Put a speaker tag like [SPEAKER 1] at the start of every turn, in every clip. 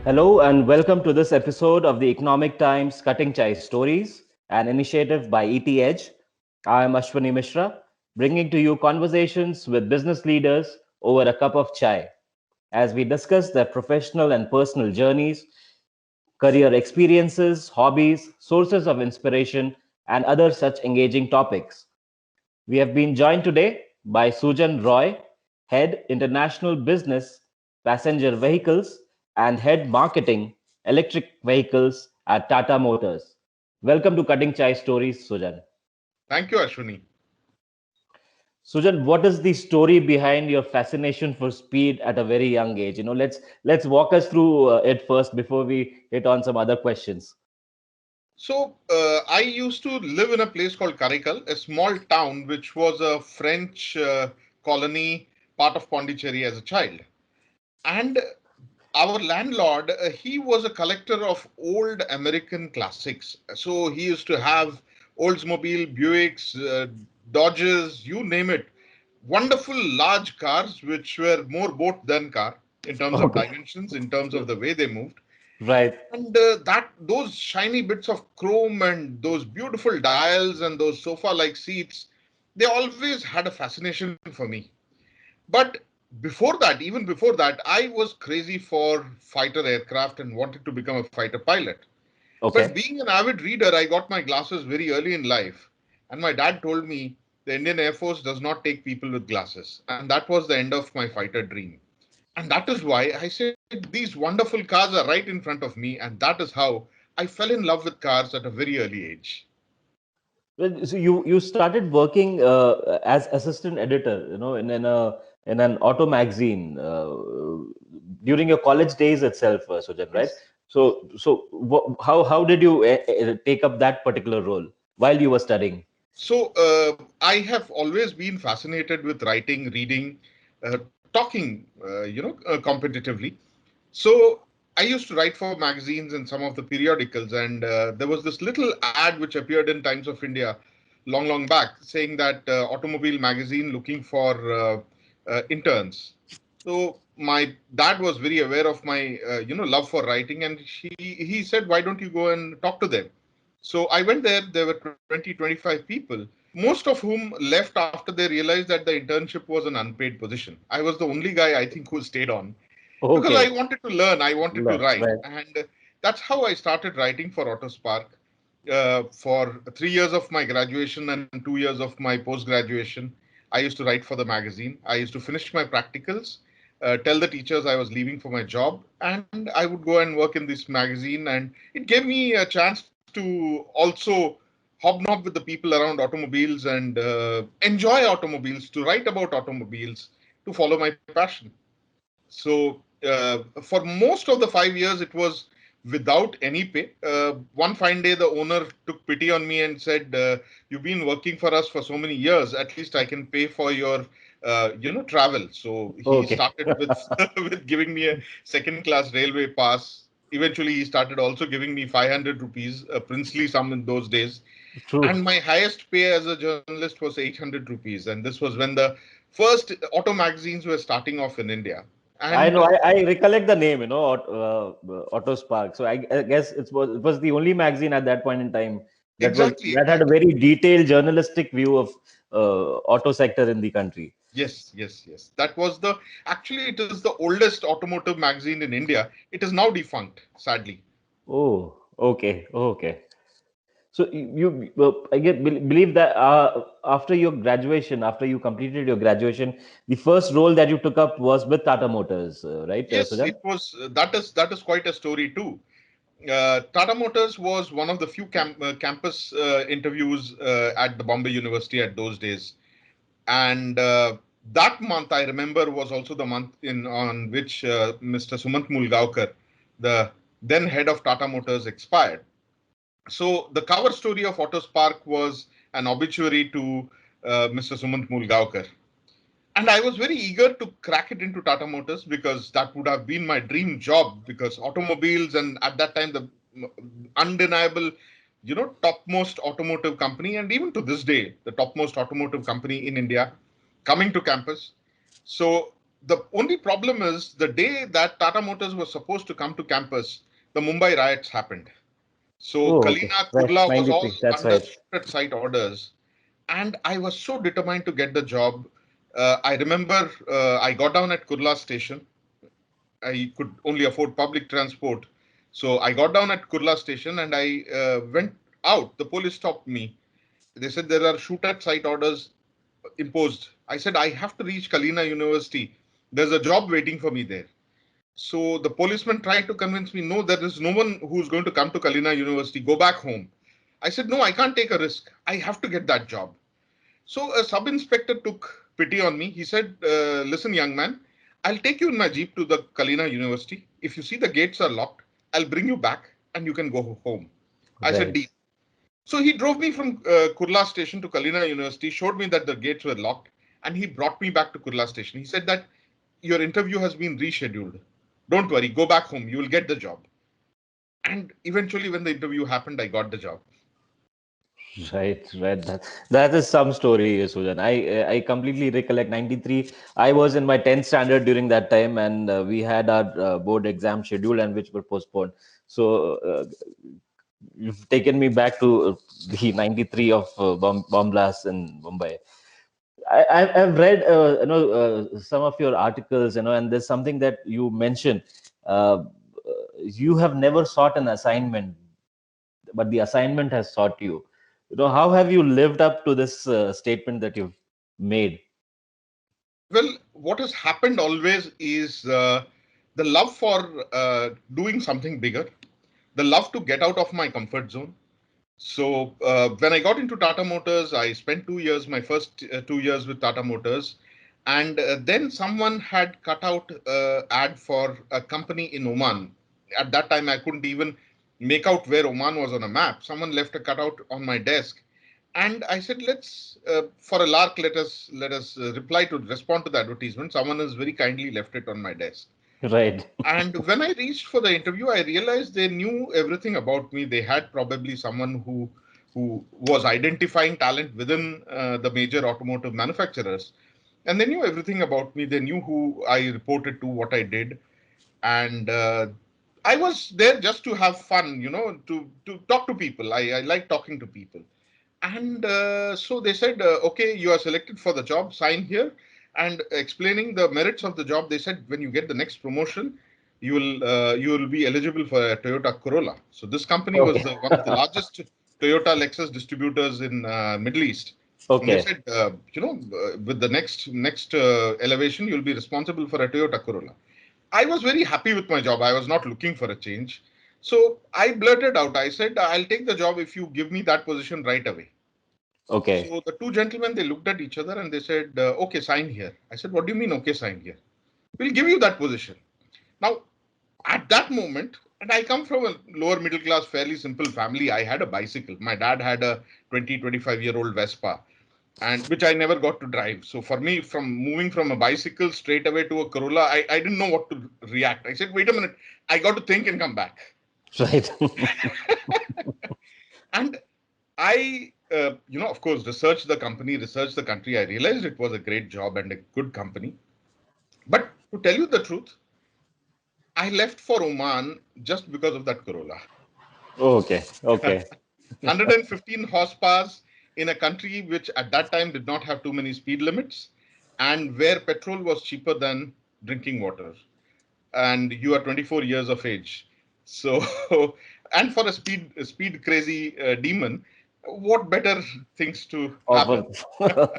[SPEAKER 1] Hello and welcome to this episode of the Economic Times Cutting Chai Stories, an initiative by ET Edge. I am Ashwani Mishra, bringing to you conversations with business leaders over a cup of chai as we discuss their professional and personal journeys, career experiences, hobbies, sources of inspiration, and other such engaging topics. We have been joined today by Sujan Roy, Head International Business, Passenger Vehicles, and Head Marketing, Electric Vehicles at Tata Motors. Welcome to Cutting Chai Stories, Sujan.
[SPEAKER 2] Thank you, Ashwini.
[SPEAKER 1] Sujan, what is the story behind your fascination for speed at a very young age? Let's walk us through it first before we hit on some other questions.
[SPEAKER 2] I used to live in a place called Karikal, a small town which was a French colony, part of Pondicherry as a child. And our landlord, he was a collector of old American classics. So he used to have Oldsmobile, Buicks, Dodges, you name it. Wonderful large cars, which were more boat than car in terms of
[SPEAKER 1] Okay,
[SPEAKER 2] dimensions, in terms of the way they moved.
[SPEAKER 1] right.
[SPEAKER 2] And that those shiny bits of chrome and those beautiful dials and those sofa-like seats, they always had a fascination for me. But before that, even before that, I was crazy for fighter aircraft and wanted to become a fighter pilot. But
[SPEAKER 1] Okay.
[SPEAKER 2] being an avid reader, I got my glasses very early in life. And my dad told me the Indian Air Force does not take people with glasses. And that was the end of my fighter dream. And that is why I said these wonderful cars are right in front of me. And that is how I fell in love with cars at a very early age.
[SPEAKER 1] Well, so you started working as assistant editor, in an auto magazine during your college days itself, Sujan, right?
[SPEAKER 2] Yes.
[SPEAKER 1] How did you take up that particular role while you were studying?
[SPEAKER 2] I have always been fascinated with writing, reading, talking, competitively. So I used to write for magazines and some of the periodicals, and there was this little ad which appeared in Times of India long, long back saying that automobile magazine looking for interns. So my dad was very aware of my love for writing, and he said, "Why don't you go and talk to them?" So I went there. There were 20, 25 people, most of whom left after they realized that the internship was an unpaid position. I was the only guy, I think, who stayed on because I
[SPEAKER 1] Okay,
[SPEAKER 2] wanted to learn, I wanted to write.
[SPEAKER 1] right.
[SPEAKER 2] And that's how I started writing for Autospark for 3 years of my graduation and 2 years of my post graduation. I used to write for the magazine. I used to finish my practicals, tell the teachers I was leaving for my job, and I would go and work in this magazine. And it gave me a chance to also hobnob with the people around automobiles and enjoy automobiles, to write about automobiles, to follow my passion. So for most of the 5 years, it was without any pay. One fine day, the owner took pity on me and said, "You've been working for us for so many years. At least I can pay for your, travel." So he
[SPEAKER 1] Okay,
[SPEAKER 2] started with with giving me a second class railway pass. Eventually, he started also giving me 500 rupees, a princely sum in those days.
[SPEAKER 1] true.
[SPEAKER 2] And my highest pay as a journalist was 800 rupees. And this was when the first auto magazines were starting off in India.
[SPEAKER 1] I
[SPEAKER 2] And
[SPEAKER 1] know. I recollect the name. Auto Spark. So I guess it was the only magazine at that point in time
[SPEAKER 2] exactly,
[SPEAKER 1] that had a
[SPEAKER 2] exactly.
[SPEAKER 1] very detailed journalistic view of auto sector in the country.
[SPEAKER 2] Yes, yes, yes. That was the actually it is the oldest automotive magazine in India. It is now defunct, sadly.
[SPEAKER 1] Oh, okay, okay. So I believe that after your graduation, after you completed your graduation, the first role that you took up was with Tata Motors, right,
[SPEAKER 2] Yes,
[SPEAKER 1] Sujan?
[SPEAKER 2] it was that is quite a story too. Tata Motors was one of the few campus interviews at the Bombay University at those days, and that month I remember was also the month in on which Mr. Sumant Mulgaonkar, the then head of Tata Motors, expired. So the cover story of Autospark was an obituary to Mr. Sumant Mulgaonkar. And I was very eager to crack it into Tata Motors because that would have been my dream job, because automobiles, and at that time the undeniable, topmost automotive company, and even to this day, the topmost automotive company in India coming to campus. So The only problem is the day that Tata Motors was supposed to come to campus, the Mumbai riots happened. So
[SPEAKER 1] Oh, okay.
[SPEAKER 2] Kalina,
[SPEAKER 1] Right.
[SPEAKER 2] Kurla was all
[SPEAKER 1] 93. That's
[SPEAKER 2] under
[SPEAKER 1] right.
[SPEAKER 2] shooted site orders. And I was so determined to get the job. I remember I got down at Kurla station. I could only afford public transport. So I got down at Kurla station and I went out. The police stopped me. They said there are shoot at site orders imposed. I said, I have to reach Kalina University. There's a job waiting for me there. So the policeman tried to convince me, no, there is no one who's going to come to Kalina University. Go back home. I said, no, I can't take a risk. I have to get that job. So a sub inspector took pity on me. He said, listen, young man, I'll take you in my jeep to the Kalina University. If you see the gates are locked, I'll bring you back and you can go home. I said,
[SPEAKER 1] Right.
[SPEAKER 2] deal. So he drove me from Kurla station to Kalina University, showed me that the gates were locked, and he brought me back to Kurla station. He said that your interview has been rescheduled. Don't worry, go back home. You will get the job. And eventually, when the interview happened, I got the job.
[SPEAKER 1] Right, right. That is some story, Sujan. I completely recollect 93. I was in my 10th standard during that time, and we had our board exam scheduled and which were postponed. So you've taken me back to the 93 of bomb blasts in Mumbai. I've read some of your articles, and there's something that you mentioned. Uh, you have never sought an assignment, but the assignment has sought you. How have you lived up to this statement that you've made?
[SPEAKER 2] Well, what has happened always is the love for doing something bigger, the love to get out of my comfort zone. So when I got into Tata Motors, I spent 2 years, my first 2 years with Tata Motors, and then someone had cut out ad for a company in Oman. At that time, I couldn't even make out where Oman was on a map. Someone left a cutout on my desk, and I said, "Let's, for a lark, let us respond to the advertisement." Someone has very kindly left it on my desk.
[SPEAKER 1] Right.
[SPEAKER 2] And when I reached for the interview, I realized they knew everything about me. They had probably someone who was identifying talent within the major automotive manufacturers, and they knew everything about me. They knew who I reported to, what I did, and I was there just to have fun, to talk to people. I like talking to people. And so they said, okay, you are selected for the job, sign here. And explaining the merits of the job, they said, when you get the next promotion, you will be eligible for a Toyota Corolla. So this company was
[SPEAKER 1] Okay.
[SPEAKER 2] one of the largest Toyota Lexus distributors in Middle East. And they
[SPEAKER 1] Okay.
[SPEAKER 2] said, with the next elevation, you'll be responsible for a Toyota Corolla. I was very happy with my job. I was not looking for a change. So I blurted out. I said, I'll take the job if you give me that position right away.
[SPEAKER 1] Okay.
[SPEAKER 2] So the two gentlemen, they looked at each other and they said, okay, sign here. I said, what do you mean, okay, sign here? We'll give you that position. Now, at that moment, and I come from a lower middle class, fairly simple family, I had a bicycle. My dad had a 25-year-old Vespa, and which I never got to drive. So for me, from moving from a bicycle straight away to a Corolla, I didn't know what to react. I said, wait a minute, I got to think and come back.
[SPEAKER 1] Right.
[SPEAKER 2] And I, of course, researched the company, researched the country. I realized it was a great job and a good company. But to tell you the truth, I left for Oman just because of that Corolla.
[SPEAKER 1] Okay. Okay.
[SPEAKER 2] 115 horsepower in a country which at that time did not have too many speed limits and where petrol was cheaper than drinking water. And you are 24 years of age. So, and for a speed crazy demon, what better things to
[SPEAKER 1] Offer.
[SPEAKER 2] happen?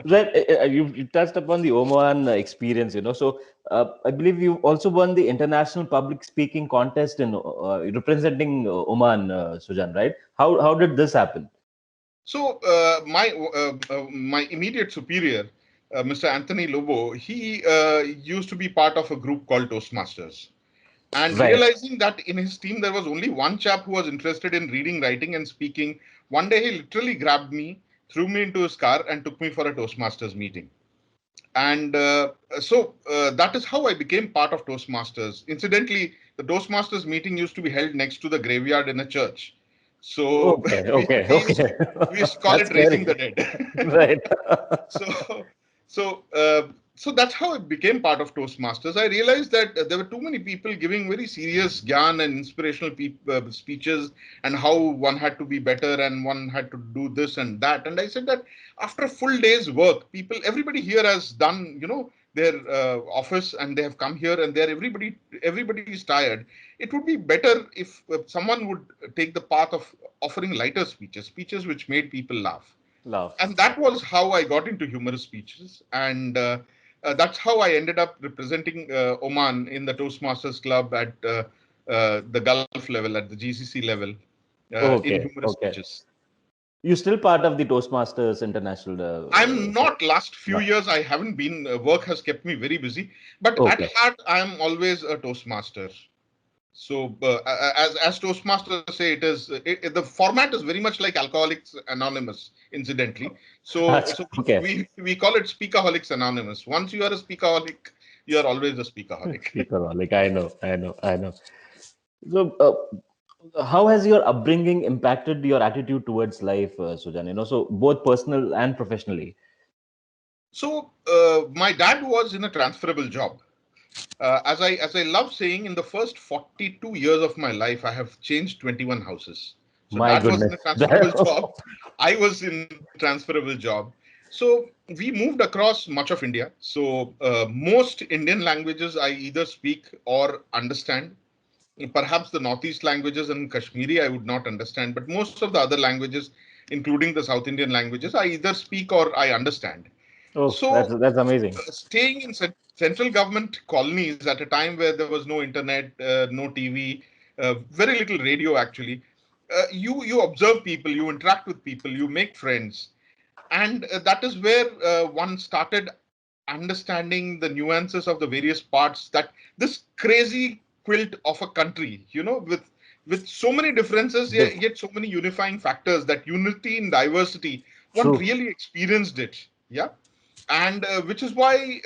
[SPEAKER 1] Right. You touched upon the Oman experience, So I believe you also won the international public speaking contest in representing Oman, Sujan, right? How did this happen?
[SPEAKER 2] So my immediate superior, Mr. Anthony Lobo, he used to be part of a group called Toastmasters. And
[SPEAKER 1] Right.
[SPEAKER 2] realizing that in his team there was only one chap who was interested in reading, writing, and speaking, one day he literally grabbed me, threw me into his car, and took me for a Toastmasters meeting. And so that is how I became part of Toastmasters. Incidentally, the Toastmasters meeting used to be held next to the graveyard in a church. So
[SPEAKER 1] Okay.
[SPEAKER 2] we,
[SPEAKER 1] Okay.
[SPEAKER 2] we used
[SPEAKER 1] Okay.
[SPEAKER 2] to we used to call
[SPEAKER 1] That's
[SPEAKER 2] it raising
[SPEAKER 1] scary.
[SPEAKER 2] the dead.
[SPEAKER 1] Right.
[SPEAKER 2] So so so that's how it became part of Toastmasters. I realized that there were too many people giving very serious gyan and inspirational speeches, and how one had to be better and one had to do this and that. And I said that after a full day's work, everybody here has done, their office, and they have come here, and everybody is tired. It would be better if someone would take the path of offering lighter speeches which made people laugh.
[SPEAKER 1] Love.
[SPEAKER 2] And that was how I got into humorous speeches, and that's how I ended up representing Oman in the Toastmasters Club at the Gulf level, at the GCC level, in
[SPEAKER 1] Okay,
[SPEAKER 2] humorous
[SPEAKER 1] okay.
[SPEAKER 2] speeches.
[SPEAKER 1] You still part of the Toastmasters International?
[SPEAKER 2] I'm not. Last few
[SPEAKER 1] No.
[SPEAKER 2] years, I haven't been. Work has kept me very busy, but at
[SPEAKER 1] Okay.
[SPEAKER 2] heart, I am always a Toastmaster. So, as Toastmasters say, the format is very much like Alcoholics Anonymous, incidentally. So
[SPEAKER 1] Okay.
[SPEAKER 2] we call it Speakaholics Anonymous. Once you are a speakaholic, you are always a speakaholic.
[SPEAKER 1] Speaker, like I know. So, how has your upbringing impacted your attitude towards life, Sujan? So both personal and professionally.
[SPEAKER 2] So my dad was in a transferable job. As I love saying, in the first 42 years of my life, I have changed 21 houses. So
[SPEAKER 1] My
[SPEAKER 2] dad was in
[SPEAKER 1] goodness.
[SPEAKER 2] a transferable job. I was in transferable job. So we moved across much of India. So most Indian languages I either speak or understand. Perhaps the Northeast languages and Kashmiri I would not understand, but most of the other languages, including the South Indian languages, I either speak or I understand.
[SPEAKER 1] Oh,
[SPEAKER 2] So
[SPEAKER 1] that's amazing.
[SPEAKER 2] staying in central government colonies at a time where there was no internet, no TV, very little radio actually, you observe people, you interact with people, you make friends, and that is where one started understanding the nuances of the various parts, that this crazy quilt of a country, with so many differences,
[SPEAKER 1] Diff-
[SPEAKER 2] yet so many unifying factors, that unity in diversity, one
[SPEAKER 1] True.
[SPEAKER 2] really experienced it. Yeah. And which is why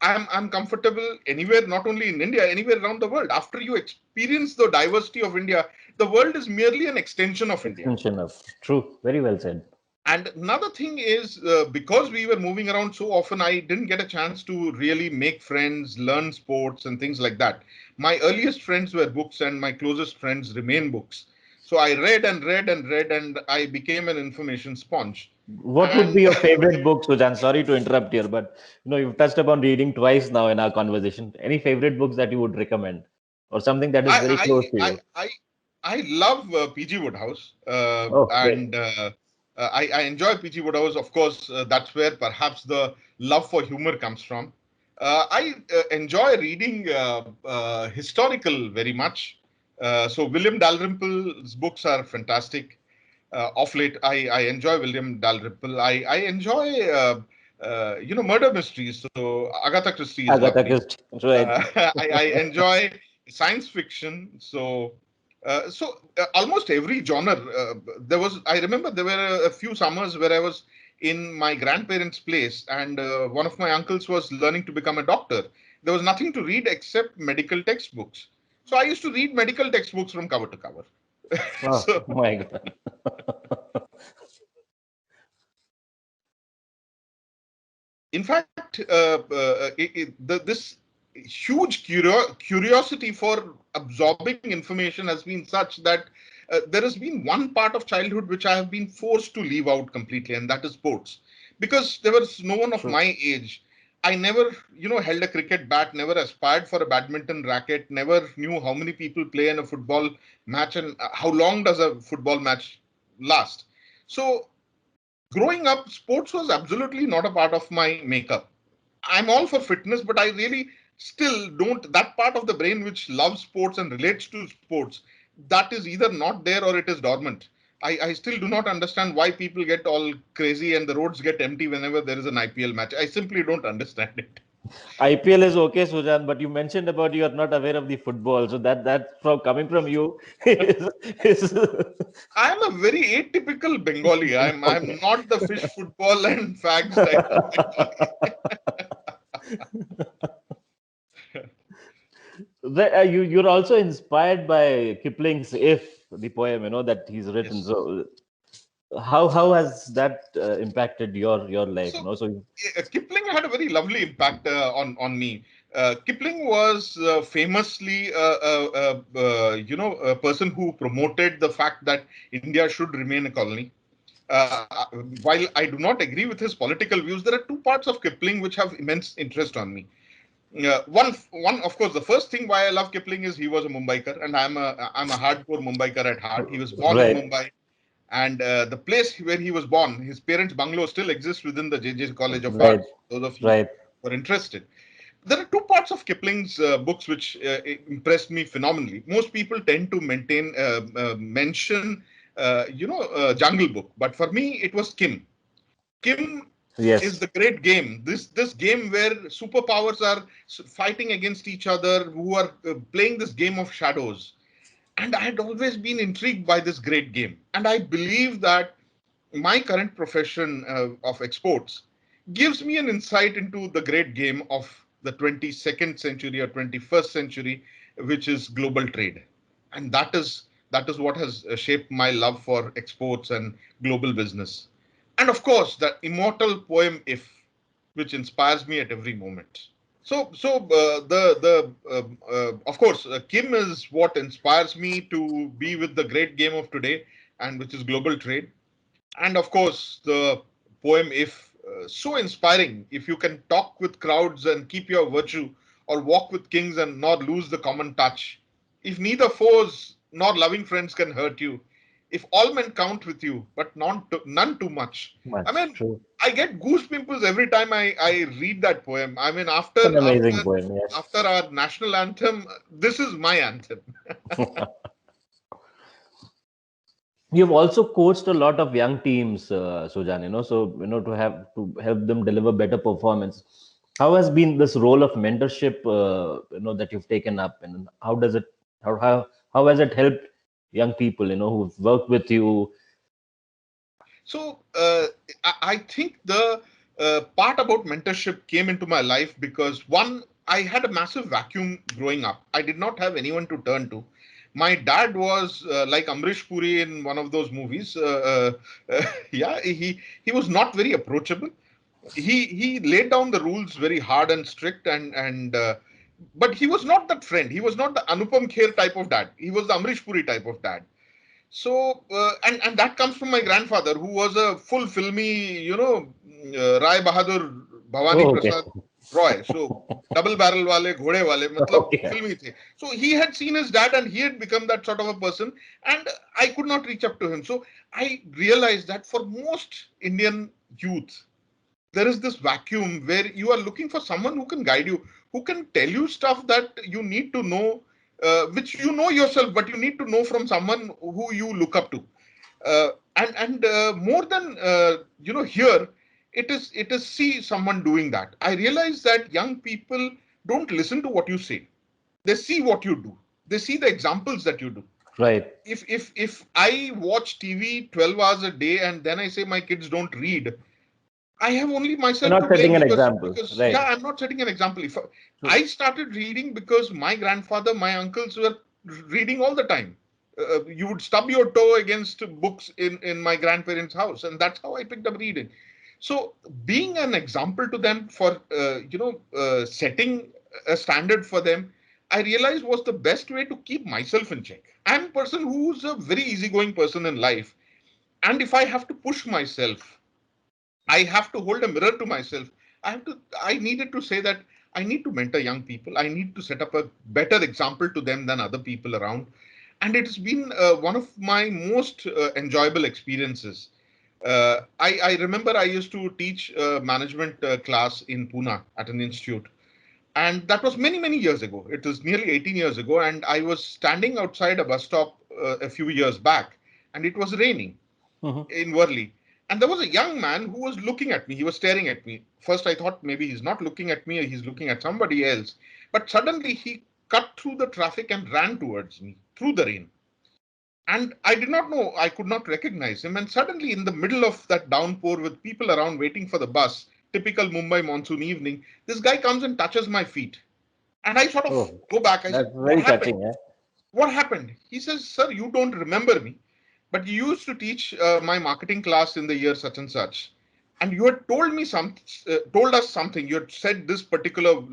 [SPEAKER 2] I'm comfortable anywhere, not only in India, anywhere around the world. After you experience the diversity of India, the world is merely an extension of India.
[SPEAKER 1] Extension of true. Very well said.
[SPEAKER 2] And another thing is, because we were moving around so often, I didn't get a chance to really make friends, learn sports, and things like that. My earliest friends were books, and my closest friends remain books. So I read and read and read, and I became an information sponge.
[SPEAKER 1] What would be
[SPEAKER 2] And
[SPEAKER 1] your favorite book, Sujan? Sorry to interrupt here, but you've touched upon reading twice now in our conversation. Any favorite books that you would recommend, or something that is very close
[SPEAKER 2] I
[SPEAKER 1] to
[SPEAKER 2] I
[SPEAKER 1] you?
[SPEAKER 2] I I love PG Woodhouse,
[SPEAKER 1] Oh, great.
[SPEAKER 2] and I enjoy PG Woodhouse. Of course, that's where perhaps the love for humor comes from. I enjoy reading historical very much. So William Dalrymple's books are fantastic. Of late, I enjoy William Dalrymple. I enjoy murder mysteries. So Agatha Christie is
[SPEAKER 1] Agatha
[SPEAKER 2] lovely.
[SPEAKER 1] Christie. Right.
[SPEAKER 2] I enjoy science fiction. So almost every genre. I remember there were a few summers where I was in my grandparents' place, and one of my uncles was learning to become a doctor. There was nothing to read except medical textbooks. So I used to read medical textbooks from cover to cover.
[SPEAKER 1] Oh
[SPEAKER 2] So
[SPEAKER 1] my God.
[SPEAKER 2] in fact, this huge curiosity for absorbing information has been such that there has been one part of childhood which I have been forced to leave out completely, and that is sports. Because there was no one of
[SPEAKER 1] True.
[SPEAKER 2] my age. I never, held a cricket bat, never aspired for a badminton racket, never knew how many people play in a football match, and how long does a football match last. So growing up, sports was absolutely not a part of my makeup. I'm all for fitness, but I really still don't. That part of the brain which loves sports and relates to sports, that is either not there or it is dormant. I still do not understand why people get all crazy and the roads get empty whenever there is an IPL match. I simply don't understand it.
[SPEAKER 1] IPL is okay, Sujan, but you mentioned about you are not aware of the football, so that from coming from you is
[SPEAKER 2] I'm a very atypical Bengali. I'm
[SPEAKER 1] okay.
[SPEAKER 2] not the fish football and fags type of Bengali.
[SPEAKER 1] You're also inspired by Kipling's "If," the poem, that he's written.
[SPEAKER 2] Yes.
[SPEAKER 1] So how has that impacted your life?
[SPEAKER 2] So
[SPEAKER 1] So
[SPEAKER 2] Kipling had a very lovely impact on me. Kipling was famously, a person who promoted the fact that India should remain a colony. While I do not agree with his political views, there are two parts of Kipling which have immense interest on me. One, of course, the first thing why I love Kipling is he was a Mumbaiker, and I'm a hardcore Mumbaiker at heart. He was born in
[SPEAKER 1] Right.
[SPEAKER 2] Mumbai, and the place where he was born, his parents' bungalow, still exists within the JJ College of
[SPEAKER 1] Right.
[SPEAKER 2] Art. Those of you
[SPEAKER 1] Right.
[SPEAKER 2] who are interested, there are two parts of Kipling's books which impressed me phenomenally. Most people tend to mention, Jungle Book, but for me, it was Kim. Kim is
[SPEAKER 1] Yes.
[SPEAKER 2] the great game. This game where superpowers are fighting against each other, who are playing this game of shadows. And I had always been intrigued by this great game. And I believe that my current profession of exports gives me an insight into the great game of the 22nd century or 21st century, which is global trade. And that is what has shaped my love for exports and global business. And of course, the immortal poem If, which inspires me at every moment. Of course, Kim is what inspires me to be with the great game of today, and which is global trade. And of course, the poem If, so inspiring. If you can talk with crowds and keep your virtue, or walk with kings and not lose the common touch. If neither foes nor loving friends can hurt you. If all men count with you, but none too much. I
[SPEAKER 1] Much
[SPEAKER 2] mean,
[SPEAKER 1] true.
[SPEAKER 2] I get goosebumps every time I read that poem. I mean,
[SPEAKER 1] It's
[SPEAKER 2] after
[SPEAKER 1] an amazing
[SPEAKER 2] after
[SPEAKER 1] poem. Yes.
[SPEAKER 2] after our national anthem, this is my anthem.
[SPEAKER 1] You've also coached a lot of young teams, Sujan. So to help them deliver better performance. How has been this role of mentorship? That you've taken up, and how has it helped young people? Who've worked with you.
[SPEAKER 2] So I think the part about mentorship came into my life because one, I had a massive vacuum growing up. I did not have anyone to turn to. My dad was like Amrish Puri in one of those movies. Yeah, he was not very approachable. He laid down the rules very hard and strict, and but he was not that friend. He was not the Anupam Kher type of dad. He was the Amrish Puri type of dad. So, and that comes from my grandfather, who was a full filmy, Rai Bahadur Bhavani
[SPEAKER 1] Oh, okay.
[SPEAKER 2] Prasad Roy. So, double barrel wale, ghode wale, matlab
[SPEAKER 1] Okay.
[SPEAKER 2] filmy the. So, he had seen his dad and he had become that sort of a person, and I could not reach up to him. So, I realized that for most Indian youth, there is this vacuum where you are looking for someone who can guide you, who can tell you stuff that you need to know, which you know yourself, but you need to know from someone who you look up to. And more than here, it is see someone doing that. I realize that young people don't listen to what you say; they see what you do. They see the examples that you do.
[SPEAKER 1] Right.
[SPEAKER 2] If I watch TV 12 hours a day and then I say my kids don't read, I have only
[SPEAKER 1] You're
[SPEAKER 2] myself to
[SPEAKER 1] not
[SPEAKER 2] blame
[SPEAKER 1] setting an
[SPEAKER 2] because
[SPEAKER 1] example.
[SPEAKER 2] because
[SPEAKER 1] Right.
[SPEAKER 2] yeah, I'm not setting an example. If
[SPEAKER 1] True.
[SPEAKER 2] I started reading because my grandfather, my uncles were reading all the time. You would stub your toe against books in my grandparents' house, and that's how I picked up reading. So being an example to them for setting a standard for them, I realized was the best way to keep myself in check. I'm a person who's a very easygoing person in life, and if I have to push myself, I have to hold a mirror to myself. I needed to say that I need to mentor young people. I need to set up a better example to them than other people around. And it's been one of my most enjoyable experiences. I remember I used to teach a management class in Pune at an institute. And that was many, many years ago. It was nearly 18 years ago. And I was standing outside a bus stop a few years back, and it was raining
[SPEAKER 1] Mhm.
[SPEAKER 2] in Worli. And there was a young man who was looking at me. He was staring at me. First, I thought maybe he's not looking at me, or he's looking at somebody else. But suddenly he cut through the traffic and ran towards me through the rain. And I did not know, I could not recognize him. And suddenly, in the middle of that downpour with people around waiting for the bus, typical Mumbai monsoon evening, this guy comes and touches my feet. And I sort of
[SPEAKER 1] Oh,
[SPEAKER 2] go back. I
[SPEAKER 1] that's
[SPEAKER 2] said, "What
[SPEAKER 1] very
[SPEAKER 2] happened?
[SPEAKER 1] touching. Yeah.
[SPEAKER 2] What happened?" He says, "Sir, you don't remember me, but you used to teach my marketing class in the year such and such. and you had told us something. You had said this particular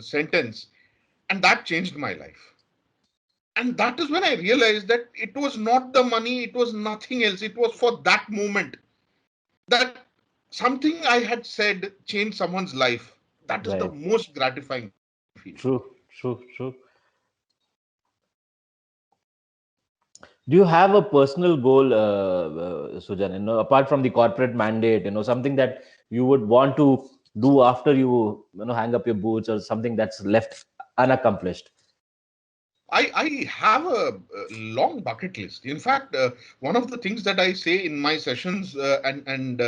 [SPEAKER 2] sentence, and that changed my life. And that is when I realized that it was not the money, it was nothing else. It was for that moment that something I had said changed someone's life. That is the
[SPEAKER 1] Right.
[SPEAKER 2] most gratifying feeling.
[SPEAKER 1] True. True. True. Do you have a personal goal, Sujan? Apart from the corporate mandate, something that you would want to do after you hang up your boots, or something that's left unaccomplished.
[SPEAKER 2] I have a long bucket list. In fact, one of the things that I say in my sessions and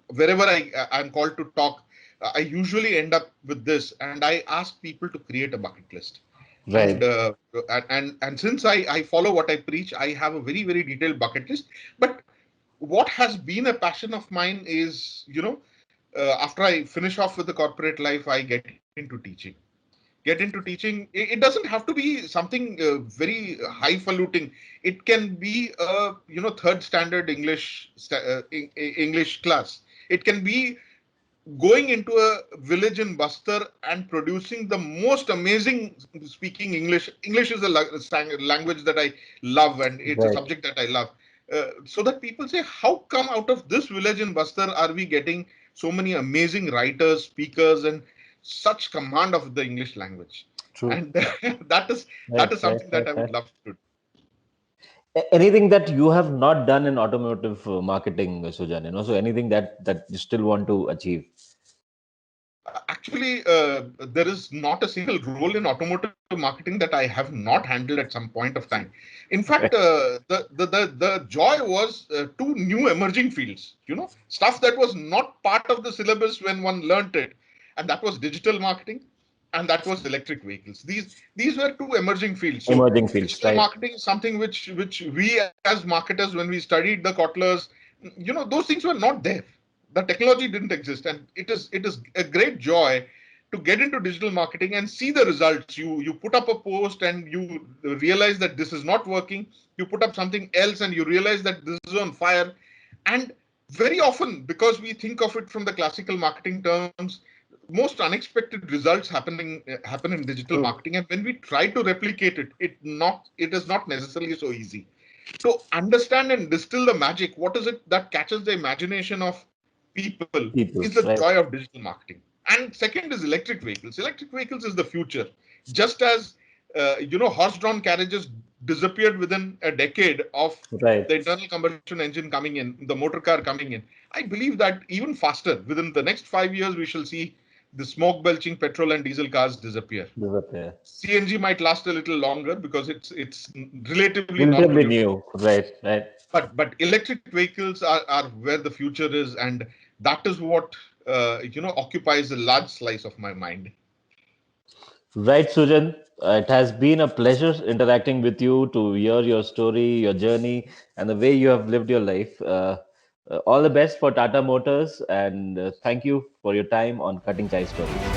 [SPEAKER 2] wherever I'm called to talk, I usually end up with this, and I ask people to create a bucket list.
[SPEAKER 1] Right.
[SPEAKER 2] And since I follow what I preach, I have a very detailed bucket list. But what has been a passion of mine is, after I finish off with the corporate life, I get into teaching. It doesn't have to be something very highfalutin. It can be a third standard English class. It can be going into a village in Bastar and producing the most amazing speaking English. English is a language that I love, and it's a
[SPEAKER 1] Right.
[SPEAKER 2] subject that I love. So that people say, how come out of this village in Bastar are we getting so many amazing writers, speakers, and such command of the English language?
[SPEAKER 1] True.
[SPEAKER 2] And that is
[SPEAKER 1] Right.
[SPEAKER 2] that is
[SPEAKER 1] Right.
[SPEAKER 2] something that
[SPEAKER 1] Right.
[SPEAKER 2] I would
[SPEAKER 1] Right.
[SPEAKER 2] love to do.
[SPEAKER 1] Anything that you have not done in automotive marketing, Sujan? So anything that you still want to achieve.
[SPEAKER 2] Actually, there is not a single role in automotive marketing that I have not handled at some point of time. In fact,
[SPEAKER 1] Right.
[SPEAKER 2] the joy was two new emerging fields. Stuff that was not part of the syllabus when one learnt it, and that was digital marketing, and that was electric vehicles. These were two emerging fields. So
[SPEAKER 1] Emerging fields.
[SPEAKER 2] digital
[SPEAKER 1] Right.
[SPEAKER 2] marketing is something which we as marketers, when we studied the Kotlers, those things were not there. The technology didn't exist, and it is a great joy to get into digital marketing and see the results. You put up a post and you realize that this is not working. You put up something else and you realize that this is on fire. And very often, because we think of it from the classical marketing terms, most unexpected results happen in digital
[SPEAKER 1] True.
[SPEAKER 2] marketing, and when we try to replicate it is not necessarily so easy to understand and distill the magic. What is it that catches the imagination of people is
[SPEAKER 1] People.
[SPEAKER 2] the joy
[SPEAKER 1] Right.
[SPEAKER 2] of digital marketing. And second is electric vehicles. Electric vehicles is the future. Just as horse-drawn carriages disappeared within a decade of
[SPEAKER 1] Right.
[SPEAKER 2] the internal combustion engine coming in, the motor car coming in. I believe that even faster, within the next 5 years, we shall see the smoke belching petrol and diesel cars disappear.
[SPEAKER 1] Disappear.
[SPEAKER 2] CNG might last a little longer because it's relatively
[SPEAKER 1] Relatively
[SPEAKER 2] non-polluting.
[SPEAKER 1] new. Right. Right.
[SPEAKER 2] But electric vehicles are where the future is, and that is what occupies a large slice of my mind.
[SPEAKER 1] Right, Sujan. It has been a pleasure interacting with you to hear your story, your journey, and the way you have lived your life. All the best for Tata Motors, and thank you for your time on Cutting Chai Stories.